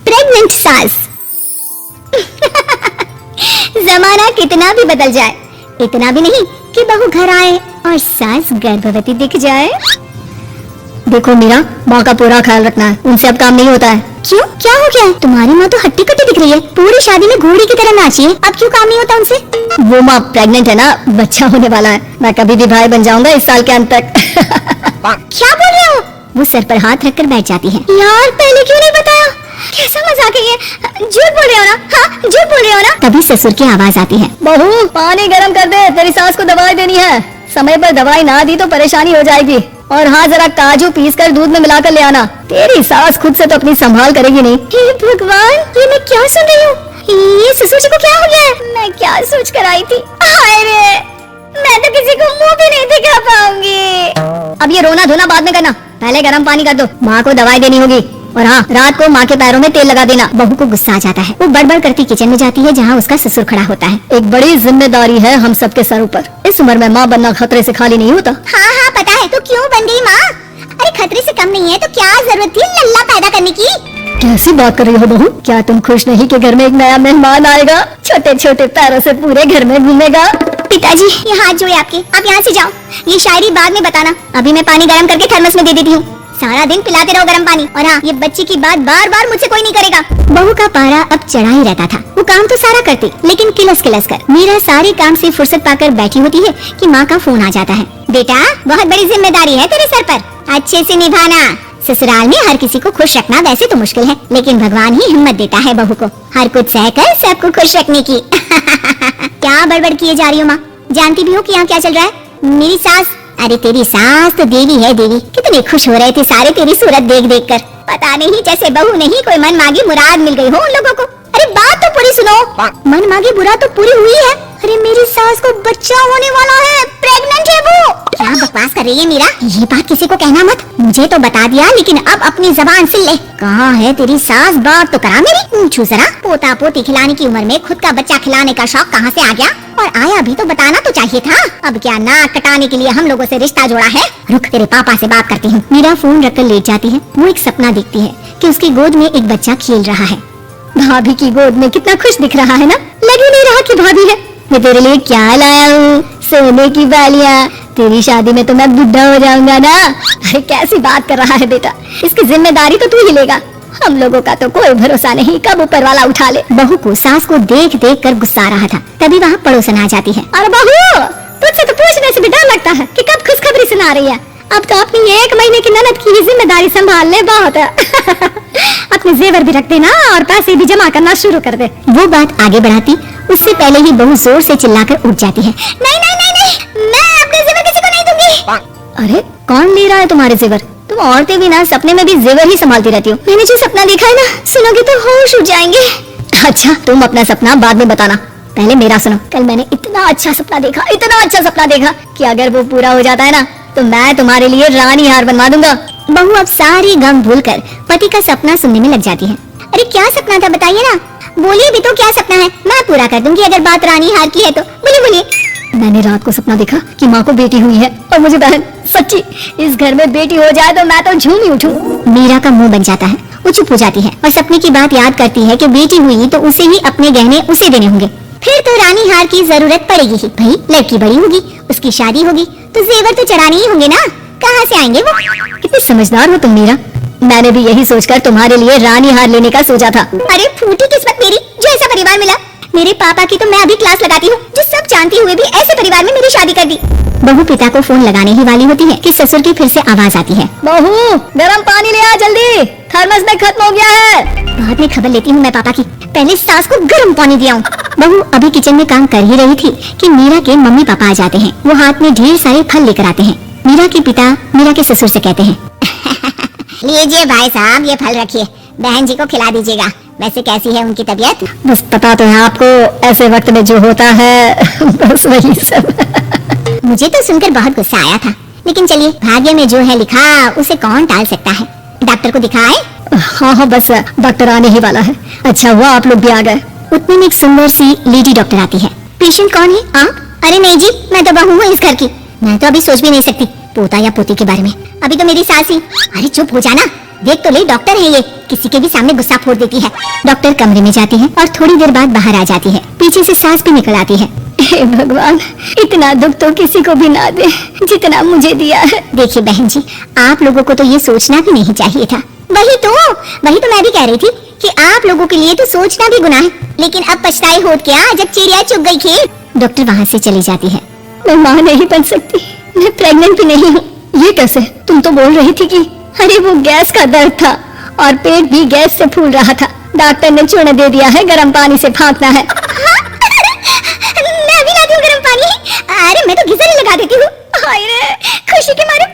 Pregnant सास। जमाना कितना भी बदल जाए, इतना भी नहीं कि बहू घर आए और सास गर्भवती दिख जाए। देखो मीरा, माँ का पूरा ख्याल रखना है, उनसे अब काम नहीं होता है। क्यों, क्या हो गया? तुम्हारी माँ तो हट्टी कट्टी दिख रही है, पूरी शादी में घोड़ी की तरह नाची है, अब क्यों काम नहीं होता उनसे? वो माँ प्रेग्नेंट है ना, बच्चा होने वाला है, मैं कभी भी भाई बन जाऊंगा इस साल के अंत तक। क्या बोल रहे हो? वो सर पर हाथ रखकर बैठ जाती है। यार पहले क्यों नहीं बताया? कैसा मजाक है ये? झूठ बोल रहे हो ना? हाँ झूठ बोल रहे हो ना? तभी ससुर की आवाज आती है। बहू पानी गर्म कर दे, तेरी सास को दवाई देनी है। समय पर दवाई ना दी तो परेशानी हो जाएगी। और हाँ, जरा काजू पीसकर दूध में मिलाकर ले आना, तेरी सास खुद से तो अपनी संभाल करेगी नहीं। हे भगवान, ये मैं क्या सुन रही हूँ? ये ससुर जी को क्या हो गया है? मैं क्या सोच कर आई थी? हाय रे, मैं तो किसी को मुंह भी नहीं दिखा पाऊंगी। अब ये रोना धोना बाद में करना, पहले गर्म पानी कर दो, माँ को दवाई देनी होगी। और हाँ, रात को माँ के पैरों में तेल लगा देना। बहू को गुस्सा आ जाता है, वो बड़बड़ करती किचन में जाती है जहाँ उसका ससुर खड़ा होता है। एक बड़ी जिम्मेदारी है हम सबके सर ऊपर, इस उम्र में माँ बनना खतरे से खाली नहीं होता। हाँ हाँ पता है, तो क्यों बन गई माँ? अरे खतरे से कम नहीं है तो क्या जरूरत थी लल्ला पैदा करने की? कैसी बात कर रही हो बहू? क्या तुम खुश नहीं कि घर में एक नया मेहमान आएगा, छोटे छोटे पैरों से पूरे घर में घूमेगा? पिताजी ये हाथ जोड़े आपके, आप यहाँ से जाओ, ये शायरी बाद में बताना, अभी मैं पानी गर्म करके थर्मस में दे देती हूँ। सारा दिन पिलाते रहो गर्म पानी। और हाँ, ये बच्ची की बात बार बार मुझसे कोई नहीं करेगा। बहू का पारा अब चढ़ा ही रहता था, वो काम तो सारा करती, लेकिन किलस किलस कर। मीरा सारे काम से फुर्सत पाकर बैठी होती है कि माँ का फोन आ जाता है। बेटा बहुत बड़ी जिम्मेदारी है तेरे सर पर, अच्छे से निभाना। ससुराल में हर किसी को खुश रखना वैसे तो मुश्किल है, लेकिन भगवान ही हिम्मत देता है बहू को हर कुछ सहकर सबको खुश रखने की। क्या बड़बड़ किए जा रही हो माँ? जानती भी हो कि यहाँ क्या चल रहा है? मेरी सास, अरे तेरी सास तो देवी है देवी, कितने खुश हो रहे थे सारे तेरी सूरत देख देख कर। पता नहीं जैसे बहू नहीं कोई मन मांगी मुराद मिल गई हो उन लोगों को। अरे बात तो पूरी सुनो, मन मांगी बुरा तो पूरी हुई है। अरे मेरी सास को बच्चा होने वाला है, प्रेग्नेंट है वो। क्या बकवास कर रही है मीरा? ये बात किसी को कहना मत, मुझे तो बता दिया, लेकिन अब अपनी जबान सिल ले। कहाँ है तेरी सास? बात तो करा मेरी। पूछू जरा, पोता पोती खिलाने की उम्र में खुद का बच्चा खिलाने का शौक कहाँ से आ गया? और आया भी तो बताना तो चाहिए था। अब क्या नाक कटाने के लिए हम लोगों से रिश्ता जोड़ा है? रुक, तेरे पापा से बात करती हूँ। मीरा फोन रखकर लेट जाती है। वो एक सपना देखती है कि उसकी गोद में एक बच्चा खेल रहा है। भाभी की गोद में कितना खुश दिख रहा है ना, लग ही नहीं रहा कि भाभी है। मैं तेरे लिए क्या लाया हूँ, सोने की बालियाँ। तेरी शादी में तो मैं बुढ़ा हो जाऊंगा ना। अरे कैसी बात कर रहा है बेटा, इसकी जिम्मेदारी तो तू ही लेगा, हम लोगों का तो कोई भरोसा नहीं, कब ऊपर वाला उठा ले। बहू को सास को देख देख कर गुस्सा आ रहा था, तभी वहाँ पड़ोसन आ जाती है। अरे बहू, तुझसे तो पूछने से भी डर लगता है कि कब खुशखबरी सुना रही है। अब तो अपनी 1 महीने की ननद की जिम्मेदारी संभाल ले, बहुत है। अपने जेवर भी रख देना और पैसे भी जमा करना शुरू कर दे। वो बात आगे बढ़ाती उससे पहले ही बहू जोर से चिल्लाकर उठ जाती है। नहीं नहीं नहीं नहीं, मैं अपने जेवर किसी को नहीं दूंगी। अरे कौन ले रहा है तुम्हारे जेवर? तुम औरतें भी ना सपने में भी जेवर ही संभालती रहती हो। मैंने जो सपना देखा है ना, सुनोगे तो होश उड़ जाएंगे। अच्छा तुम अपना सपना बाद में बताना, पहले मेरा सुनो। कल मैंने इतना अच्छा सपना देखा, इतना अच्छा सपना देखा कि अगर वो पूरा हो जाता है ना तो मैं तुम्हारे लिए रानी हार बनवा दूंगा। बहू अब सारी गम भूलकर पति का सपना सुनने में लग जाती है। अरे क्या सपना था बताइए ना, बोलिए भी तो क्या सपना है, मैं पूरा कर दूंगी अगर बात रानी हार की है तो। बोलिए बोलिए। मैंने रात को सपना देखा कि माँ को बेटी हुई है और मुझे बहन। सच्ची इस घर में बेटी हो जाए तो मैं तो झूम ही उठूं। मीरा का मुंह बन जाता है, वो चुप हो जाती है और सपने की बात याद करती है कि बेटी हुई तो उसे ही अपने गहने उसे देने होंगे, फिर तो रानी हार की जरूरत पड़ेगी ही। भाई लड़की बड़ी होगी, उसकी शादी होगी तो जेवर तो चढ़ाने ही होंगे ना, कहाँ से आएंगे वो? कितनी समझदार हो तुम मीरा, मैंने भी यही सोचकर तुम्हारे लिए रानी हार लेने का सोचा था। अरे फूटी किस्मत मेरी जो ऐसा परिवार मिला। मेरे पापा की तो मैं अभी क्लास लगाती हूँ, जो सब जानती हुए भी ऐसे परिवार में मेरी शादी कर दी। बहू पिता को फोन लगाने ही वाली होती है कि ससुर की फिर से आवाज आती है। बहू गरम पानी ले आ जल्दी, थर्मस में खत्म हो गया है। बाद में खबर लेती हूँ मैं पापा की, पहले सास को गर्म पानी दिया हूँ। बहू अभी किचन में काम कर ही रही थी कि मीरा के मम्मी पापा आ जाते हैं। वो हाथ में ढेर सारे फल लेकर आते हैं। मीरा के पिता मीरा के ससुर से कहते हैं, लीजिए भाई साहब ये फल रखिए, बहन जी को खिला दीजिएगा। वैसे कैसी है उनकी तबीयत? बस पता तो है आपको, ऐसे वक्त में जो होता है बस वही सब। मुझे तो सुनकर बहुत गुस्सा आया था, लेकिन चलिए भाग्य में जो है लिखा उसे कौन टाल सकता है। डॉक्टर को दिखाए? हाँ हाँ बस डॉक्टर आने ही वाला है। अच्छा हुआ आप लोग भी आ गए। उतने में एक सुंदर सी लेडी डॉक्टर आती है। पेशेंट कौन है आप? अरे नहीं जी, मैं तो बहू हूँ इस घर की, मैं तो अभी सोच भी नहीं सकती पोता या पोती के बारे में, अभी तो मेरी सास ही। अरे चुप हो जाना, देख तो ले, डॉक्टर है ये, किसी के भी सामने गुस्सा फोड़ देती है। डॉक्टर कमरे में जाती है और थोड़ी देर बाद बाहर आ जाती है। पीछे से सांस भी निकल आती है। हे भगवान, इतना दुख तो किसी को भी ना दे जितना मुझे दिया है। देखिए बहन जी, आप लोगों को तो ये सोचना भी नहीं चाहिए था। वही तो मैं भी कह रही थी कि आप लोगों के लिए तो सोचना भी गुनाह है, लेकिन अब पछताए होत क्या जब चिड़िया चुग गई खेत। डॉक्टर वहाँ से चली जाती है। मैं माँ नहीं बन सकती, मैं प्रेग्नेंट भी नहीं हूँ। ये कैसे? तुम तो बोल रही थी कि अरे वो गैस का दर्द था और पेट भी गैस से फूल रहा था। डॉक्टर ने चूना दे दिया है, गर्म पानी से फाँकना है। मैं भी लाती हूँ गर्म पानी। अरे मैं तो गीजर ही लगा देती हूँ। हाय रे, खुशी के मारे